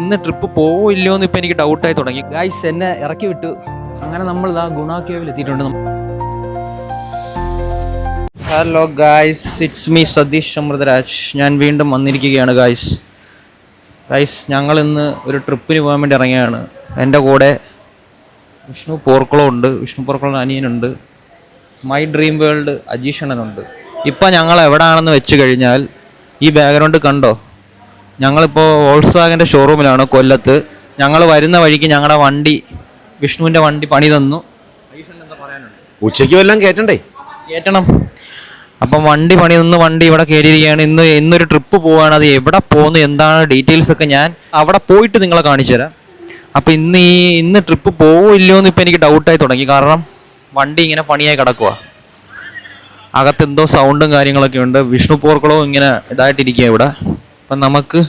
ഇന്ന് ട്രിപ്പ് പോവോ ഇല്ലയോ എന്ന് ഇപ്പം എനിക്ക് ഡൗട്ടായി തുടങ്ങി. ഗൈസ് എന്നെ ഇറക്കി വിട്ടു. അങ്ങനെ നമ്മൾ ഇതാ ഗുണ കേവിൽ എത്തിയിട്ടുണ്ട്. Hello guys, it's me Satheesh Amritraj. ഞാൻ വീണ്ടും വന്നിരിക്കുകയാണ് ഗായ്സ്. ഞങ്ങൾ ഇന്ന് ഒരു ട്രിപ്പിന് പോകാൻ വേണ്ടി ഇറങ്ങിയാണ്. എൻ്റെ കൂടെ വിഷ്ണു പോർക്കുളം ഉണ്ട്, വിഷ്ണു പോർക്കുളം അനിയനുണ്ട്, മൈ ഡ്രീം വേൾഡ് അജീഷണനുണ്ട്. ഇപ്പം ഞങ്ങൾ എവിടെയാണെന്ന് വെച്ച് കഴിഞ്ഞാൽ ഈ ബാക്ക്ഗ്രൗണ്ട് കണ്ടോ, ഞങ്ങളിപ്പോൾ വോൾസ്വാഗൻ്റെ ഷോറൂമിലാണ് കൊല്ലത്ത്. ഞങ്ങൾ വരുന്ന വഴിക്ക് ഞങ്ങളുടെ വണ്ടി, വിഷ്ണുവിൻ്റെ വണ്ടി പണി തന്നു. ഉച്ചയ്ക്ക് വല്ലതും കയറ്റണം. അപ്പം വണ്ടി പണി നിന്ന് വണ്ടി ഇവിടെ കയറിയിരിക്കുകയാണ്. ഇന്നൊരു ട്രിപ്പ് പോവുകയാണ്. അത് എവിടെ പോകുന്നു, എന്താണ് ഡീറ്റെയിൽസ് ഒക്കെ ഞാൻ അവിടെ പോയിട്ട് നിങ്ങളെ കാണിച്ചു തരാം. അപ്പം ഇന്ന് ട്രിപ്പ് പോവോ ഇല്ലയോ എന്ന് ഇപ്പം എനിക്ക് ഡൗട്ടായി തുടങ്ങി. കാരണം വണ്ടി ഇങ്ങനെ പണിയായി കിടക്കുക, അകത്തെന്തോ സൗണ്ടും കാര്യങ്ങളൊക്കെ ഉണ്ട്. വിഷ്ണു പോർക്കുളവും ഇങ്ങനെ ഇതായിട്ടിരിക്കുക ഇവിടെ. അപ്പം നമുക്ക്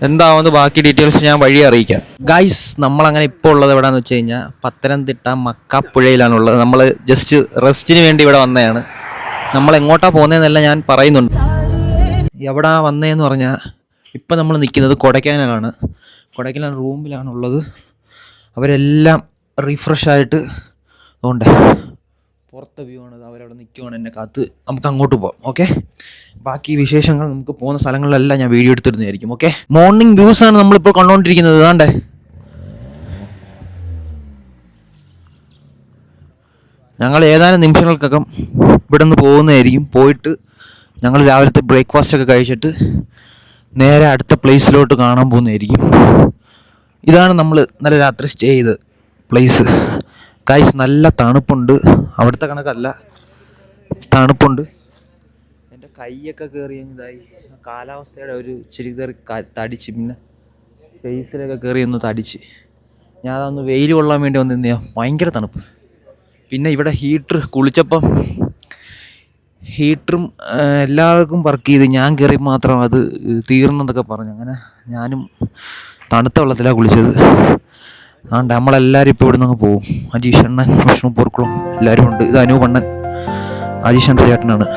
എന്താവുന്നത് ബാക്കി ഡീറ്റെയിൽസ് ഞാൻ വഴി അറിയിക്കാം. ഗൈസ്, നമ്മളങ്ങനെ ഇപ്പോൾ ഉള്ളത് എവിടെയാണെന്ന് വെച്ച് കഴിഞ്ഞാൽ പത്തനംതിട്ട മക്കാപ്പുഴയിലാണുള്ളത്. നമ്മൾ ജസ്റ്റ് റെസ്റ്റിന് വേണ്ടി ഇവിടെ വന്നതാണ്. നമ്മൾ എങ്ങോട്ടാണ് പോകുന്നതെന്നല്ല ഞാൻ പറയുന്നുണ്ട്. എവിടാ വന്നതെന്ന് പറഞ്ഞാൽ ഇപ്പം നമ്മൾ നിൽക്കുന്നത് കൊടൈക്കനാലാണ്. കൊടൈക്കനാൽ റൂമിലാണുള്ളത്. അവരെല്ലാം റീഫ്രഷായിട്ട് ഉണ്ട്. പുറത്തെ വ്യൂ ആണ്, അവരവിടെ നിൽക്കുവാണ് എന്നെ കാത്ത്. നമുക്ക് അങ്ങോട്ട് പോകാം. ഓക്കെ, ബാക്കി വിശേഷങ്ങൾ നമുക്ക് പോകുന്ന സ്ഥലങ്ങളിലെല്ലാം ഞാൻ വീഡിയോ എടുത്തിരുന്നതായിരിക്കും. ഓക്കെ, മോർണിംഗ് വ്യൂസ് ആണ് നമ്മളിപ്പോൾ കണ്ടുകൊണ്ടിരിക്കുന്നത്. ഇതാണ്ടേ, ഞങ്ങൾ ഏതാനും നിമിഷങ്ങൾക്കകം ഇവിടെ നിന്ന് പോകുന്നതായിരിക്കും. പോയിട്ട് ഞങ്ങൾ രാവിലത്തെ ബ്രേക്ക്ഫാസ്റ്റ് ഒക്കെ കഴിച്ചിട്ട് നേരെ അടുത്ത പ്ലേസിലോട്ട് കാണാൻ പോകുന്നതായിരിക്കും. ഇതാണ് നമ്മൾ ഇന്നലെ രാത്രി സ്റ്റേ ചെയ്ത പ്ലേസ്. ഗൈസ്, നല്ല തണുപ്പുണ്ട്. അവിടുത്തെ കണക്കല്ല, തണുപ്പുണ്ട്. എൻ്റെ കൈയൊക്കെ കയറി ഇതായി. കാലാവസ്ഥയുടെ ഒരു ഇച്ചിരി കയറി തടിച്ച്, പിന്നെ ഫേസിലൊക്കെ കയറി ഒന്ന് തടിച്ച്. ഞാൻ അതൊന്ന് വെയിൽ കൊള്ളാൻ വേണ്ടി വന്ന് നിന്നെയാ. ഭയങ്കര തണുപ്പ്. പിന്നെ ഇവിടെ ഹീറ്റർ, കുളിച്ചപ്പം ഹീറ്ററും എല്ലാവർക്കും വർക്ക് ചെയ്ത്, ഞാൻ കയറി മാത്രം അത് തീർന്നെന്നൊക്കെ പറഞ്ഞു. അങ്ങനെ ഞാനും തണുത്ത വെള്ളത്തിലാണ് കുളിച്ചത്. അതുകൊണ്ട് നമ്മളെല്ലാവരും ഇപ്പോൾ ഇവിടെ നിന്ന് പോകും. അജീഷണ്ണൻ, വിഷ്ണു പോർക്കുളം എല്ലാവരും ഉണ്ട്. ഇത് അനൂപണ്ണൻ, അജീഷൻ്റെ ചേട്ടനാണ്.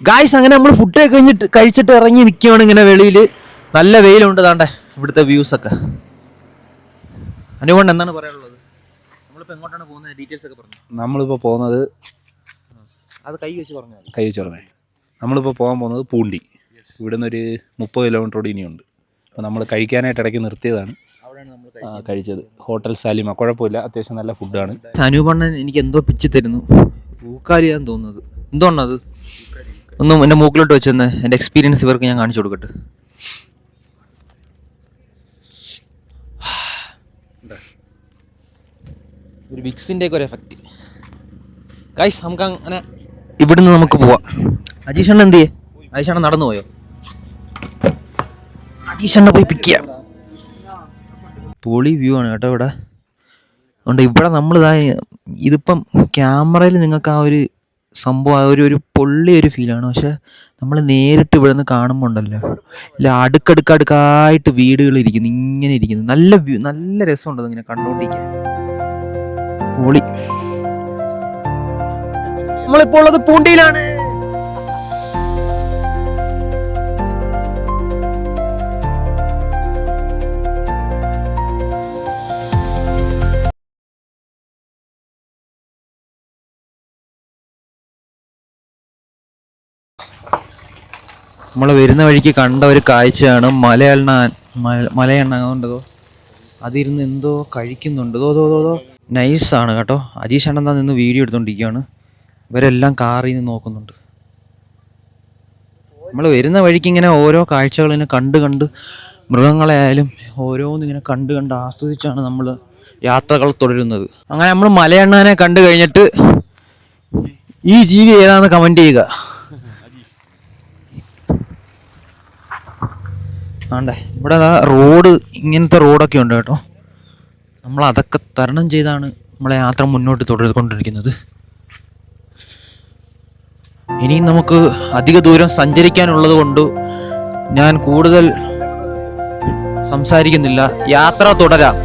ഗായ്സ്, അങ്ങനെ നമ്മൾ ഫുഡ് കഴിച്ചിട്ട് ഇറങ്ങി നിൽക്കുകയാണ് ഇങ്ങനെ വെളിയിൽ. നല്ല വെയിലുണ്ട്. താണ്ടെ ഇവിടുത്തെ വ്യൂസൊക്കെ. അനുകൊണ്ട് എന്താണ് പറയാനുള്ളത്? നമ്മളിപ്പോൾ എങ്ങോട്ടാണ് പോകുന്നത്? ഡീറ്റെയിൽസ് ഒക്കെ പറഞ്ഞു. നമ്മളിപ്പോൾ പോകുന്നത്, അത് കൈ വെച്ച് പറഞ്ഞേ. നമ്മളിപ്പോൾ പോകാൻ പോകുന്നത് പൂണ്ടി. ഇവിടുന്ന് ഒരു 30 കിലോമീറ്റർ കൂടി ഇനിയുണ്ട്. അപ്പോൾ നമ്മൾ കഴിക്കാനായിട്ട് ഇടയ്ക്ക് നിർത്തിയതാണ്. കഴിച്ചത് ഹോട്ടൽ സാലിമ. കുഴപ്പമില്ല, അത്യാവശ്യം നല്ല ഫുഡാണ്. അനുപണ്ണൻ എനിക്ക് എന്തോ പിച്ച് തരുന്നു. പൂക്കാലിയാന്ന് തോന്നുന്നത്. എന്തോണ്ണത്? ഒന്നും എൻ്റെ മൂക്കിലോട്ട് വെച്ചെന്ന് എൻ്റെ എക്സ്പീരിയൻസ് ഇവർക്ക് ഞാൻ കാണിച്ചു കൊടുക്കട്ടെ. ഒരു വിക്സിൻ്റെയൊക്കെ ഒരു എഫക്റ്റ്. ഗൈസ്, നമുക്ക് അങ്ങനെ ഇവിടുന്ന് നമുക്ക് പോവാം. അജീഷണ്ണ എന്ത് ചെയ്യേ? അജീഷണ്ണ നടന്നു പോയോ? അജീഷണ്ണ പോയി പിക്ക് ചെയ്യാം. പൊളി വ്യൂ ആണ് കേട്ടോ ഇവിടെ. അതുകൊണ്ട് ഇവിടെ നമ്മളിതായി, ഇതിപ്പം ക്യാമറയിൽ നിങ്ങൾക്ക് ആ ഒരു സംഭവം, ഒരു പൊള്ളിയൊരു ഫീലാണ്. പക്ഷെ നമ്മൾ നേരിട്ട് ഇവിടെ നിന്ന് കാണുമ്പോൾ ഉണ്ടല്ലോ, ഇല്ല അടുക്കടുക്കായിട്ട് വീടുകൾ ഇരിക്കുന്നു, ഇങ്ങനെ ഇരിക്കുന്നു. നല്ല വ്യൂ, നല്ല രസമുണ്ട് ഇങ്ങനെ കണ്ടുകൊണ്ടിരിക്കാൻ. പൊളി. നമ്മളിപ്പോൾ ഉള്ളത് പൂണ്ടിയിലാണ്. നമ്മൾ വരുന്ന വഴിക്ക് കണ്ട ഒരു കാഴ്ചയാണ് മലയെണ്ണ കൊണ്ടതോ അതിരുന്ന് എന്തോ കഴിക്കുന്നുണ്ട്. നൈസാണ് കേട്ടോ. അജീഷ് അണ്ണൻ നിന്ന് വീഡിയോ എടുത്തോണ്ടിരിക്കുകയാണ്. ഇവരെല്ലാം കാറിൽ നിന്ന് നോക്കുന്നുണ്ട്. നമ്മൾ വരുന്ന വഴിക്ക് ഇങ്ങനെ ഓരോ കാഴ്ചകളിങ്ങനെ കണ്ട് മൃഗങ്ങളെ ആയാലും ഓരോന്നിങ്ങനെ കണ്ട് ആസ്വദിച്ചാണ് നമ്മൾ യാത്രകൾ തുടരുന്നത്. അങ്ങനെ നമ്മൾ മലയണ്ണാനെ കണ്ടു കഴിഞ്ഞിട്ട് ഈ ജീവി ഏതാണെന്ന് കമൻറ്റ് ചെയ്യുക. ആണ്ടേ ഇവിടെ റോഡ്, ഇങ്ങനത്തെ റോഡൊക്കെ ഉണ്ട് കേട്ടോ. നമ്മൾ അതൊക്കെ തരണം ചെയ്താണ് നമ്മളെ യാത്ര മുന്നോട്ട് തുടർന്നുകൊണ്ടിരിക്കുന്നത്. ഇനിയും നമുക്ക് അധിക ദൂരം സഞ്ചരിക്കാനുള്ളത് കൊണ്ട് ഞാൻ കൂടുതൽ സംസാരിക്കുന്നില്ല. യാത്ര തുടരാം.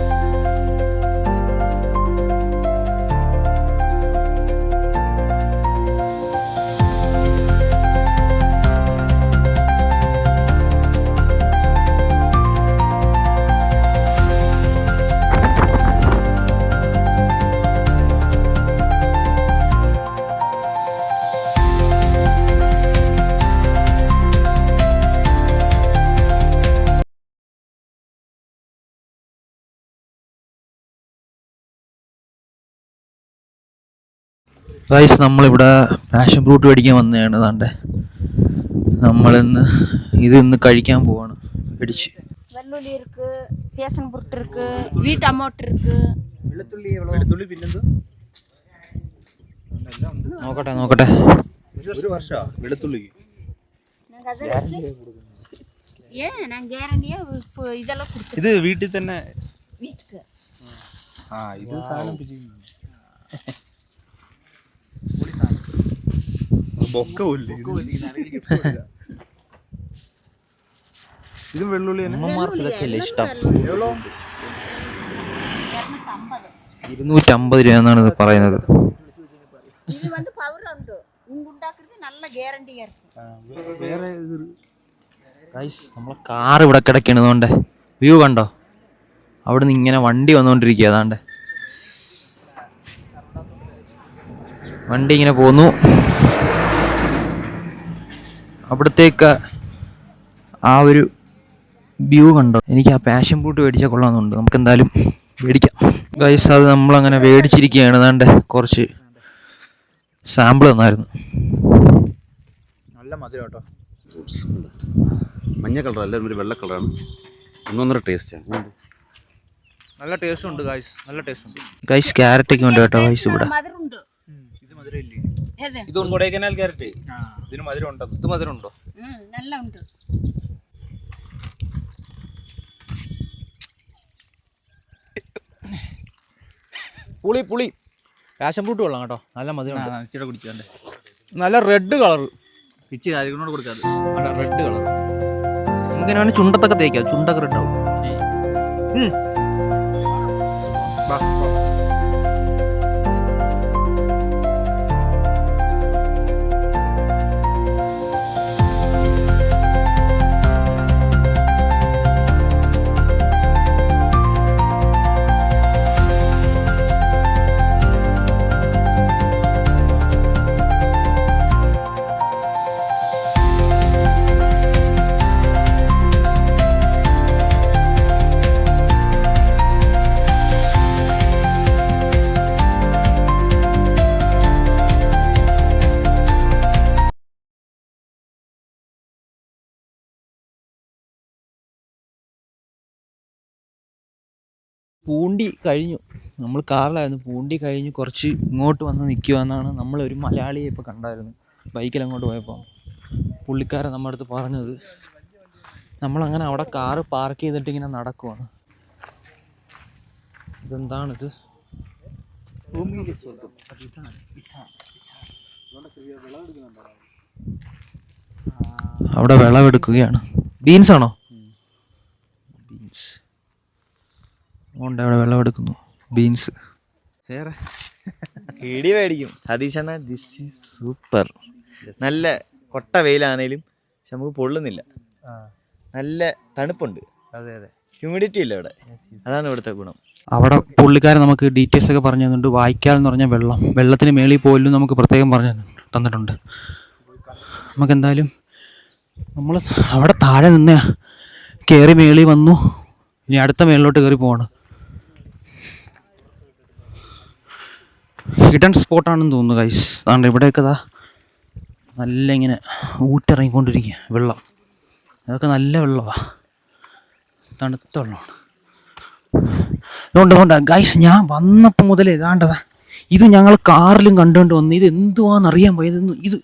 ഗൈസ്, നമ്മളിവിടെ പാഷൻ ഫ്രൂട്ട് മേടിക്കാൻ വന്നതാണ്. താണ്ടെ നമ്മളിന്ന് ഇന്ന് കഴിക്കാൻ പോവാണ്. മേടിച്ച് വെള്ളുള്ളി ഇருக்கு, പേഷൻ ഫ്രൂട്ട് ഇருக்கு, വീട്ട് അമോട്ട് ഇருக்கு. വെളുത്തുള്ളി പിന്നെന്ത് നോക്കട്ടെ. ഒരു വർഷമാ വെളുത്തുള്ളിക്ക്. ഞാൻ ഗ്യാരണ്ടിയാ ഇതെല്ലാം കൊടുത്തു. ഇത് വീട്ടിൽ തന്നെ വീട്ടിക്ക് ഇത് സാധനം ഇതും വെള്ളുള്ളി അമ്മമാർക്ക് ഇതൊക്കെയല്ലേ ഇഷ്ടം. 250 രൂപ എന്നാണ് ഇത് പറയുന്നത്. ഇത് வந்து பவர் ഉണ്ട്. ഉണ്ടാക്കുന്നത് നല്ല ഗ്യാരണ്ടിയാ ഇருக்கு. വേറെ ഗൈസ്, നമ്മളെ കാർ ഇവിടെ കിടക്കണതുകൊണ്ട് വ്യൂ കണ്ടോ? അവിടെ നിന്ന് ഇങ്ങനെ വണ്ടി വന്നുകൊണ്ടിരിക്കുക. അതാണ്ട് വണ്ടി ഇങ്ങനെ പോന്നു. അവിടത്തേക്ക് ആ ഒരു വ്യൂ കണ്ടോ? എനിക്ക് ആ പാഷൻ ഫ്രൂട്ട് മേടിച്ചാൽ കൊള്ളാമെന്നുണ്ട്. നമുക്ക് എന്തായാലും മേടിക്കാം ഗൈസ്. അത് നമ്മളങ്ങനെ മേടിച്ചിരിക്കുകയാണ്. അതാണ്ട് കുറച്ച് സാമ്പിൾ തന്നായിരുന്നു. നല്ല മധുരം കേട്ടോ. മഞ്ഞ കളർ അല്ല, ഒരു വെള്ള കളറാണ്. ഒന്നൊന്നര ടേസ്റ്റാണ്. നല്ല ടേസ്റ്റ് ഉണ്ട് ഗൈസ്, നല്ല ടേസ്റ്റ് ഉണ്ട് ഗൈസ്. ക്യാരറ്റ് ഒക്കെ ഉണ്ട് കേട്ടോ ഗൈസ് ഇവിടെ. മധുരമുണ്ട്. ഇത് മധുരമില്ലേ? ഏത്? ഇത് കൊടൈക്കനാൽ ക്യാരറ്റ്. ഇതിന് മധുരം ഉണ്ടോ? ഇത് മധുരം ഉണ്ടോ? നല്ല ഉണ്ട്. പുളി പാഷൻ ഫ്രൂട്ട് കൊള്ളാം കേട്ടോ. നല്ല മധുരം. ഇച്ചിരി കുടിച്ചാണ്ട്. നല്ല റെഡ് കളർ. പിച്ചി കാര്യങ്ങളോട് കൊടുക്കാതെ റെഡ് കളർ നമുക്കിങ്ങനെ വേണേൽ ചുണ്ടത്തൊക്കെ തേക്കാം. ചുണ്ടൊക്കെ റെഡ് ആവും. പൂണ്ടി കഴിഞ്ഞു. നമ്മൾ കാറിലായിരുന്നു. പൂണ്ടി കഴിഞ്ഞ് കുറച്ച് ഇങ്ങോട്ട് വന്ന് നിൽക്കുമെന്നാണ് നമ്മളൊരു മലയാളിയെ ഇപ്പോൾ കണ്ടായിരുന്നു ബൈക്കിൽ അങ്ങോട്ട് പോയപ്പോൾ. പുള്ളിക്കാരൻ നമ്മുടെ അടുത്ത് പറഞ്ഞത്. നമ്മളങ്ങനെ അവിടെ കാറ് പാർക്ക് ചെയ്തിട്ട് ഇങ്ങനെ നടക്കുവാണ്. ഇതെന്താണിത്? അവിടെ വിളവെടുക്കുകയാണ്. ബീൻസാണോ? ബീൻസ് ഉണ്ട്. അവിടെ വിളവെടുക്കുന്നു ബീൻസ്. വേറെ ഇടി മേടിക്കും സതീശണ്ണ. This is super. നല്ല കൊട്ട വെയിലാണേലും പക്ഷെ നമുക്ക് പൊള്ളുന്നില്ല. നല്ല തണുപ്പുണ്ട്. ഹ്യൂമിഡിറ്റി ഇല്ല ഇവിടെ. അതാണ് ഇവിടുത്തെ ഗുണം. അവിടെ പുള്ളിക്കാരൻ നമുക്ക് ഡീറ്റെയിൽസ് ഒക്കെ പറഞ്ഞു തന്നിട്ടുണ്ട്. വായിക്കാൽ എന്ന് പറഞ്ഞാൽ വെള്ളത്തിന് മേളിൽ പോലും നമുക്ക് പ്രത്യേകം പറഞ്ഞു തന്നിട്ടുണ്ട്. നമുക്കെന്തായാലും നമ്മൾ അവിടെ താഴെ നിന്ന് കയറി മേളിൽ വന്നു. ഇനി അടുത്ത മേളിലോട്ട് കയറി പോവാണ്. ഹിഡൻ സ്പോട്ടാണെന്ന് തോന്നുന്നു ഗൈസ്. അതുകൊണ്ട് ഇവിടെയൊക്കെ നല്ല ഇങ്ങനെ ഊറ്റിറങ്ങിക്കൊണ്ടിരിക്കുക വെള്ളം. അതൊക്കെ നല്ല വെള്ളമാണ്, തണുത്ത വെള്ളമാണ്. അതുകൊണ്ട് ഗൈസ് ഞാൻ വന്നപ്പോൾ മുതൽ ഏതാണ്ടതാ ഇത് ഞങ്ങൾ കാറിലും കണ്ടുകൊണ്ട് വന്ന് ഇത് എന്തുവാണെന്നറിയാൻ പോയത്.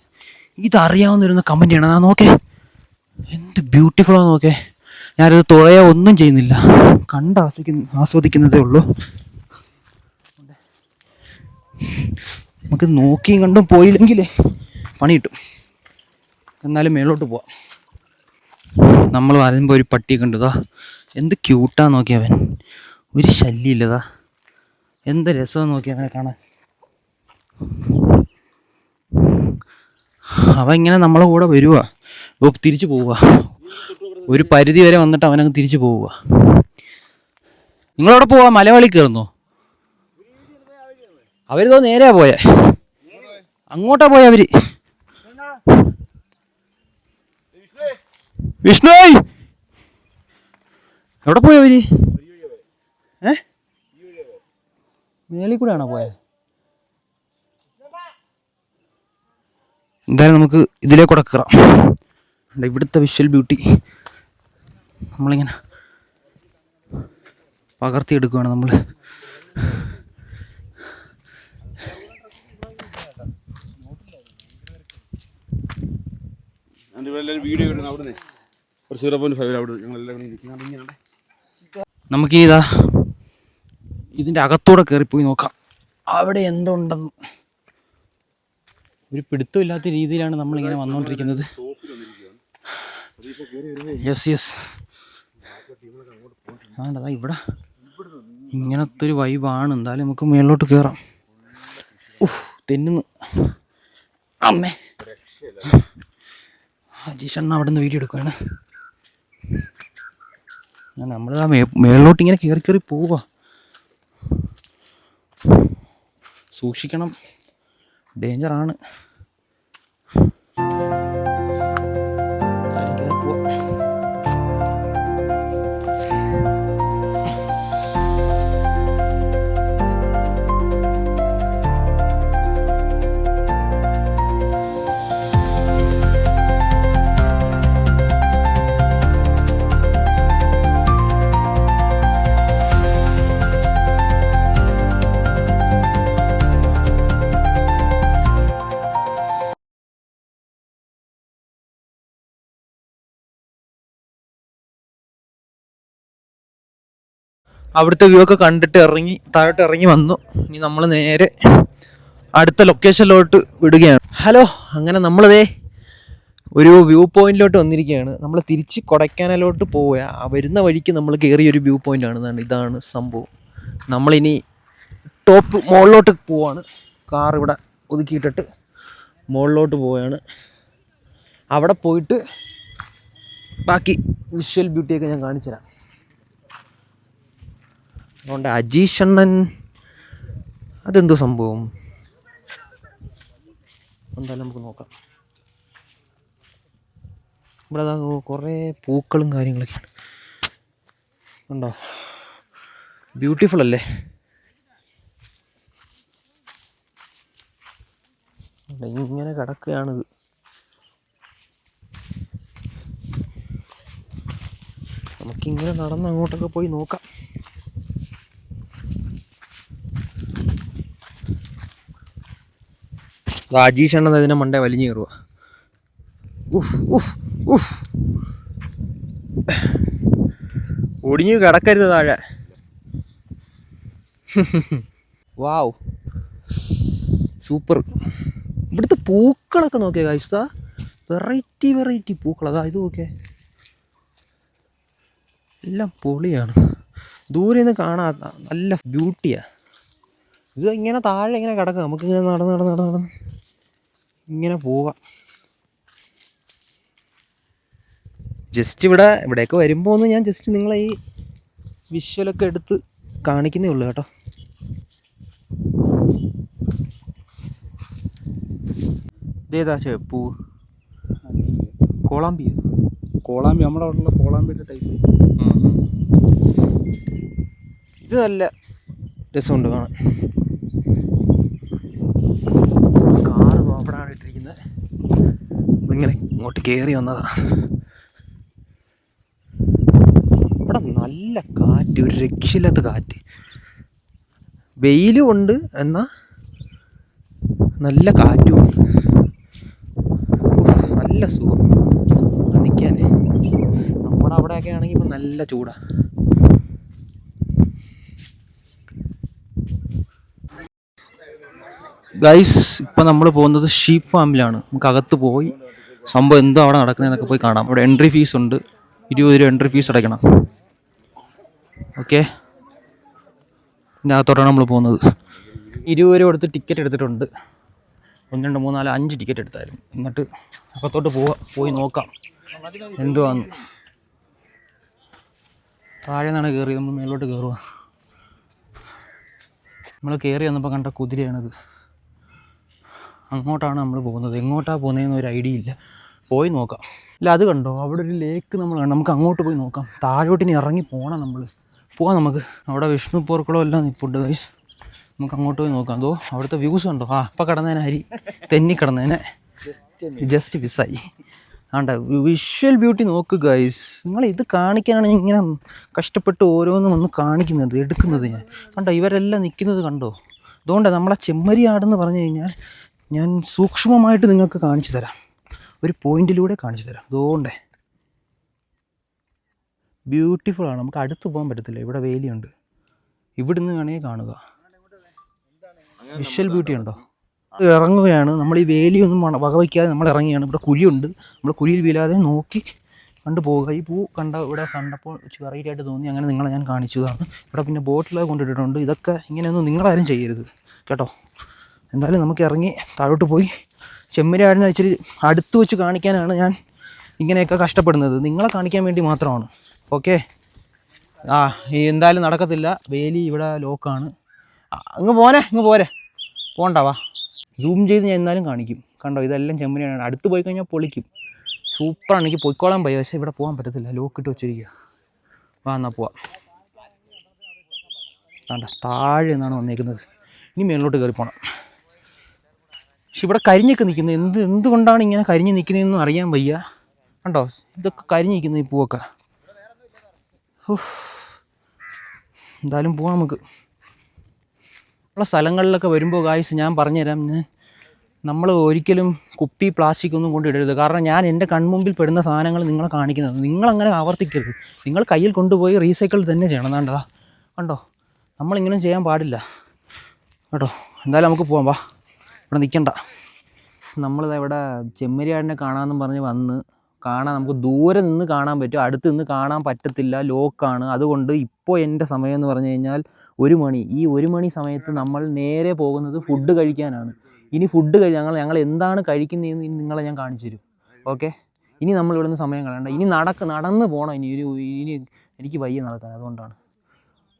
ഇതറിയാവുന്നൊരു കമൻറ്റ് ചെയ്യണം. ഞാൻ നോക്കേ എന്ത് ബ്യൂട്ടിഫുള്ളാന്ന് നോക്കേ. ഞാനിത് തുഴയോ ഒന്നും ചെയ്യുന്നില്ല, ആസ്വദിക്കുന്നതേ ഉള്ളൂ. നമുക്ക് നോക്കിയും കണ്ടും പോയില്ലെങ്കിലേ പണി കിട്ടും. എന്നാലും മേളോട്ട് പോവാം. നമ്മൾ വരുമ്പോൾ ഒരു പട്ടിയൊക്കെ ഉണ്ട്. എന്ത് ക്യൂട്ടാന്ന് നോക്കിയവൻ, ഒരു ശല്യമില്ലതാ. എന്ത് രസമെന്ന് നോക്കി അവനെ കാണാൻ. അവൻ ഇങ്ങനെ നമ്മളെ കൂടെ വരുവാ, തിരിച്ചു പോവുക. ഒരു പരിധി വരെ വന്നിട്ട് അവനങ്ങ് തിരിച്ചു പോവുക. നിങ്ങളവിടെ പോവാ? മലയാളി കയറുന്നോ? അവരിതോ നേരെയാ പോയെ, അങ്ങോട്ടാ പോയ അവര്. വിഷ്ണു എവിടെ പോയ അവര്? മേളിൽ കൂടെ ആണോ പോയത്? എന്തായാലും നമുക്ക് ഇതിലേക്കൂടെ കയറാം. ഇവിടുത്തെ വിഷ്വൽ ബ്യൂട്ടി നമ്മളിങ്ങനെ പകർത്തിയെടുക്കുകയാണ് നമ്മൾ. നമുക്ക് ഇതിൻ്റെ അകത്തൂടെ കയറിപ്പോയി നോക്കാം അവിടെ എന്തുണ്ടെന്ന്. ഒരു പിടുത്തമില്ലാത്ത രീതിയിലാണ് നമ്മളിങ്ങനെ വന്നുകൊണ്ടിരിക്കുന്നത്. യെസ് ആണ്ടതാ ഇവിടെ ഇങ്ങനത്തെ ഒരു വൈബാണ്. എന്തായാലും നമുക്ക് മേളിലോട്ട് കയറാം. തെന്നുന്നു അമ്മേ. അജീഷണ്ണ അവിടെ നിന്ന് വീഡിയോ എടുക്കുകയാണ്. നമ്മളിതാ മേളിലോട്ട് ഇങ്ങനെ കയറി പോവുക. സൂക്ഷിക്കണം, ഡേഞ്ചറാണ്. അവിടുത്തെ വ്യൂ ഒക്കെ കണ്ടിട്ട് താഴോട്ട് ഇറങ്ങി വന്നു. ഇനി നമ്മൾ നേരെ അടുത്ത ലൊക്കേഷനിലോട്ട് വിടുകയാണ്. ഹലോ, അങ്ങനെ നമ്മളിതേ ഒരു വ്യൂ പോയിന്റിലോട്ട് വന്നിരിക്കുകയാണ്. നമ്മൾ തിരിച്ച് കൊടൈക്കനാലിലോട്ട് പോവുക. വരുന്ന വഴിക്ക് നമ്മൾ കയറിയൊരു വ്യൂ പോയിന്റാണ്. ഇതാണ് സംഭവം. നമ്മളിനി മുകളിലോട്ട് പോവാണ്. കാർ ഇവിടെ ഒതുക്കിയിട്ടിട്ട് മുകളിലോട്ട് പോവുകയാണ്. അവിടെ പോയിട്ട് ബാക്കി വിഷ്വൽ ബ്യൂട്ടിയൊക്കെ ഞാൻ കാണിച്ചു തരാം. അതുകൊണ്ട് അജീഷണ്ണൻ അതെന്തോ സംഭവം എന്തായാലും നമുക്ക് നോക്കാം. ഇവിടെ അതാ കുറേ പൂക്കളും കാര്യങ്ങളൊക്കെയാണ്. ഉണ്ടോ? ബ്യൂട്ടിഫുൾ അല്ലേ? ഇങ്ങനെ കിടക്കുകയാണിത്. നമുക്കിങ്ങനെ നടന്ന് അങ്ങോട്ടൊക്കെ പോയി നോക്കാം. അജീഷണ്ണൻ അതിനെ മണ്ടേ വലിഞ്ഞു കയറുക. ഒടിഞ്ഞു കിടക്കരുത് താഴെ. വാവ്, സൂപ്പർ. ഇവിടുത്തെ പൂക്കളൊക്കെ നോക്കിയാൽ കാഴ്ച വെറൈറ്റി പൂക്കൾ. അതാ ഇത് നോക്കിയേ, എല്ലാം പൊളിയാണ്. ദൂരെ നിന്ന് കാണാൻ നല്ല ബ്യൂട്ടിയാണ്. ഇത് ഇങ്ങനെ താഴെ ഇങ്ങനെ കിടക്കുക. നമുക്കിങ്ങനെ നടന്ന് ഇങ്ങനെ പോവാം. ജസ്റ്റ് ഇവിടെയൊക്കെ വരുമ്പോൾ ഒന്ന് ഞാൻ ജസ്റ്റ് നിങ്ങളെ ഈ വിഷ്വലൊക്കെ എടുത്ത് കാണിക്കുന്നേ ഉള്ളൂ കേട്ടോ. ഇതേതാ പൂ? കോളാമ്പി നമ്മുടെ അവിടെയുള്ള കോളാമ്പിയുടെ ടൈപ്പ്. ഇത് നല്ല രസമുണ്ട് കാണാൻ. ഇങ്ങോട്ട് കയറി വന്നതാ. ഇവിടെ നല്ല കാറ്റ്, ഒരു രക്ഷയില്ലാത്ത കാറ്റ്. വെയിലും ഉണ്ട്, എന്നാൽ നല്ല കാറ്റും. നല്ല സുഖം ഇവിടെ നിൽക്കാനേ. നമ്മുടെ അവിടെയൊക്കെ ആണെങ്കിൽ ഇപ്പം നല്ല ചൂടാണ്. ഗൈസ്, ഇപ്പം നമ്മൾ പോകുന്നത് ഷീപ്പ് ഫാമിലാണ്. നമുക്ക് അകത്ത് പോയി സംഭവം എന്തോ അവിടെ നടക്കുന്നതെന്നൊക്കെ പോയി കാണാം. അവിടെ എൻട്രി ഫീസ് ഉണ്ട്, 20 രൂപ എൻട്രി ഫീസ് അടയ്ക്കണം. ഓക്കെ, ഇതിൻ്റെ അകത്തോട്ടാണ് നമ്മൾ പോകുന്നത്. 20 രൂപ കൊടുത്ത് ടിക്കറ്റ് എടുത്തിട്ടുണ്ട്. 1 2 3 4 5 ടിക്കറ്റ് എടുത്തായിരുന്നു. എന്നിട്ട് അകത്തോട്ട് പോയി നോക്കാം എന്തുവാന്ന്. താഴെ നിന്നാണ് കയറി, നമ്മൾ മേലോട്ട് കയറുക. നമ്മൾ കയറി വന്നപ്പോൾ കണ്ട കുതിരയാണിത്. അങ്ങോട്ടാണ് നമ്മൾ പോകുന്നത്. എങ്ങോട്ടാണ് പോകുന്നതെന്ന് ഒരു ഐഡിയ ഇല്ല. പോയി നോക്കാം. ഇല്ല, അത് കണ്ടോ, അവിടെ ഒരു ലേക്ക് നമ്മൾ കണ്ടു. നമുക്ക് അങ്ങോട്ട് പോയി നോക്കാം. താഴോട്ടിനി ഇറങ്ങി പോകണം. പോവാം നമുക്ക്. അവിടെ വിഷ്ണു പോർക്കുളം എല്ലാം നിൽപ്പുണ്ട് ഗൈസ്. നമുക്ക് അങ്ങോട്ട് പോയി നോക്കാം. അതോ അവിടുത്തെ വ്യൂസ് ഉണ്ടോ? അപ്പം കിടന്നേനെ അരി തെന്നി കിടന്നേനെ ജസ്റ്റ് മിസ്സായി. ആണ്ട വിഷ്വൽ ബ്യൂട്ടി നോക്ക് ഗൈസ്. നിങ്ങൾ ഇത് കാണിക്കാനാണ് ഇങ്ങനെ കഷ്ടപ്പെട്ട് ഓരോന്നും ഒന്ന് കാണിക്കുന്നത്, എടുക്കുന്നത്. കണ്ടോ ഇവരെല്ലാം നിൽക്കുന്നത് കണ്ടോ? അതുകൊണ്ടാണ് നമ്മളെ ചെമ്മരിയാടെന്ന് പറഞ്ഞു കഴിഞ്ഞാൽ ഞാൻ സൂക്ഷ്മമായിട്ട് നിങ്ങൾക്ക് കാണിച്ചു തരാം, ഒരു പോയിന്റിലൂടെ കാണിച്ചു തരാം. അതുകൊണ്ടേ ബ്യൂട്ടിഫുള്ളാണ്. നമുക്ക് അടുത്ത് പോകാൻ പറ്റത്തില്ല, ഇവിടെ വേലിയുണ്ട്. ഇവിടുന്ന് വേണമെങ്കിൽ കാണുക. വിഷ്വൽ ബ്യൂട്ടി ഉണ്ടോ? ഇറങ്ങുകയാണ് നമ്മൾ. ഈ വേലിയൊന്നും വകവയ്ക്കാതെ നമ്മൾ ഇറങ്ങിയാണ്. ഇവിടെ കുഴിയുണ്ട്, നമ്മൾ കുഴിയിൽ വീഴാതെ നോക്കി കണ്ടു പോവുക. ഈ പൂ ഇവിടെ കണ്ടപ്പോൾ വെറൈറ്റി ആയിട്ട് തോന്നി, അങ്ങനെ നിങ്ങളെ ഞാൻ കാണിച്ചതാണ്. ഇവിടെ പിന്നെ ബോട്ടിലൊക്കെ കൊണ്ടിട്ടിട്ടുണ്ട്. ഇതൊക്കെ ഇങ്ങനെയൊന്നും നിങ്ങളാരും ചെയ്യരുത് കേട്ടോ. എന്തായാലും നമുക്ക് ഇറങ്ങി താഴോട്ട് പോയി ചെമ്മരിയാടിനെ ഇച്ചിരി അടുത്ത് വെച്ച് കാണിക്കാനാണ് ഞാൻ ഇങ്ങനെയൊക്കെ കഷ്ടപ്പെടുന്നത്. നിങ്ങളെ കാണിക്കാൻ വേണ്ടി മാത്രമാണ്. ഓക്കെ, എന്തായാലും നടക്കത്തില്ല. വേലി ഇവിടെ ലോക്കാണ്. അങ്ങ് പോരെ പോണ്ടാവാ. സൂം ചെയ്ത് ഞാൻ എന്നാലും കാണിക്കും. കണ്ടോ ഇതെല്ലാം ചെമ്മരിയാടാണ്. അടുത്ത് പോയി കഴിഞ്ഞാൽ പൊളിക്കും. സൂപ്പറാണ്. എനിക്ക് പൊയ്ക്കോളാൻ പോയി, പക്ഷേ ഇവിടെ പോകാൻ പറ്റത്തില്ല, ലോക്കിട്ട് വെച്ചിരിക്കുക. എന്നാൽ പോവാം. വേണ്ട, താഴെ നിന്നാണ് വന്നേക്കുന്നത്. ഇനി മേളിലോട്ട് കയറി പോകണം. പക്ഷെ ഇവിടെ കരിഞ്ഞൊക്കെ നിൽക്കുന്നത് എന്തുകൊണ്ടാണ് ഇങ്ങനെ കരിഞ്ഞ് നിൽക്കുന്നതെന്നും അറിയാൻ വയ്യ. കണ്ടോ ഇതൊക്കെ കരിഞ്ഞ് നിൽക്കുന്നു ഈ പൂവൊക്കെ. എന്തായാലും പോവാം നമുക്ക്. ഉള്ള സ്ഥലങ്ങളിലൊക്കെ വരുമ്പോൾ ഗായ്സ് ഞാൻ പറഞ്ഞുതരാം, നമ്മൾ ഒരിക്കലും കുപ്പി പ്ലാസ്റ്റിക് ഒന്നും കൊണ്ടിടരുത്. കാരണം ഞാൻ എൻ്റെ കൺമുമ്പിൽ പെടുന്ന സാധനങ്ങൾ നിങ്ങളെ കാണിക്കുന്നത്. നിങ്ങളങ്ങനെ ആവർത്തിക്കരുത്. നിങ്ങൾ കയ്യിൽ കൊണ്ടുപോയി റീസൈക്കിൾ തന്നെ ചെയ്യണം. വേണ്ടതാ കണ്ടോ, നമ്മളിങ്ങനെ ചെയ്യാൻ പാടില്ല കേട്ടോ. എന്തായാലും നമുക്ക് പോവാം. വാ, ഇവിടെ നിൽക്കണ്ട. നമ്മളിത് ഇവിടെ ചെമ്മരിയാടിനെ കാണാമെന്നും പറഞ്ഞ് വന്ന് കാണാൻ നമുക്ക് ദൂരെ നിന്ന് കാണാൻ പറ്റും, അടുത്ത് നിന്ന് കാണാൻ പറ്റത്തില്ല, ലോക്കാണ്. അതുകൊണ്ട് ഇപ്പോൾ എൻ്റെ സമയം എന്ന് പറഞ്ഞു കഴിഞ്ഞാൽ 1 മണി. ഈ 1 മണി സമയത്ത് നമ്മൾ നേരെ പോകുന്നത് ഫുഡ് കഴിക്കാനാണ്. ഇനി ഫുഡ് ഞങ്ങൾ എന്താണ് കഴിക്കുന്നതെന്ന് ഇനി നിങ്ങളെ ഞാൻ കാണിച്ചു തരും. ഓക്കെ, ഇനി നമ്മൾ ഇവിടെ നിന്ന് സമയം കളയണ്ട. ഇനി നടന്ന് പോകണം. ഇനി എനിക്ക് വയ്യ നടക്കാൻ. അതുകൊണ്ടാണ്.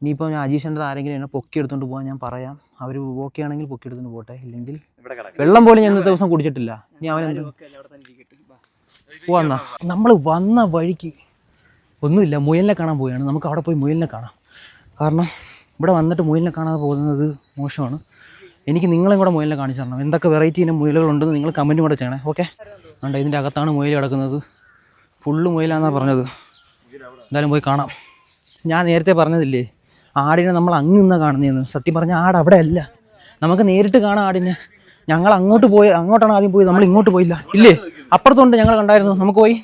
ഇനിയിപ്പോൾ ഞാൻ അജീഷൻ്റെ ആരെങ്കിലും എന്നെ പൊക്കി എടുത്തുകൊണ്ട് പോകാൻ ഞാൻ പറയാം. അവർ ഓക്കെ ആണെങ്കിൽ പൊക്കി എടുത്തുകൊണ്ട് പോട്ടെ. ഇല്ലെങ്കിൽ വെള്ളം പോലും ഞാൻ ഇന്നത്തെ ദിവസം കുടിച്ചിട്ടില്ല. ഇനി അവനെന്ത് പോവാന്നാ. നമ്മൾ വന്ന വഴിക്ക് ഒന്നുമില്ല, മുയലിനെ കാണാൻ പോവുകയാണ്. നമുക്ക് അവിടെ പോയി മുയലിനെ കാണാം. കാരണം ഇവിടെ വന്നിട്ട് മുയലിനെ കാണാതെ പോകുന്നത് മോശമാണ്. എനിക്ക് നിങ്ങളെയും കൂടെ മുയലിനെ കാണിച്ചു തരണം. എന്തൊക്കെ വെറൈറ്റി ഇനം മുയലുകളുണ്ടെന്ന് നിങ്ങൾ കമൻറ്റും കൂടെ ചെയ്യണേ. ഓക്കെ, വേണ്ട, ഇതിൻ്റെ അകത്താണ് മുയൽ കിടക്കുന്നത്. ഫുള്ള് മുയലാണെന്നാണ് പറഞ്ഞത്. എന്തായാലും പോയി കാണാം. ഞാൻ നേരത്തെ പറഞ്ഞതില്ലേ, ആടിനെ നമ്മൾ അങ്ങ് നിന്നാണ് കാണുന്നതെന്ന്. സത്യം പറഞ്ഞാൽ ആട് അവിടെ അല്ല, നമുക്ക് നേരിട്ട് കാണാം ആടിനെ. ഞങ്ങൾ അങ്ങോട്ടാണ് ആദ്യം പോയത്, നമ്മൾ ഇങ്ങോട്ട് പോയില്ല. ഇല്ലേ, അപ്പുറത്തുണ്ട്, ഞങ്ങൾ കണ്ടായിരുന്നു. നമുക്ക് പോയി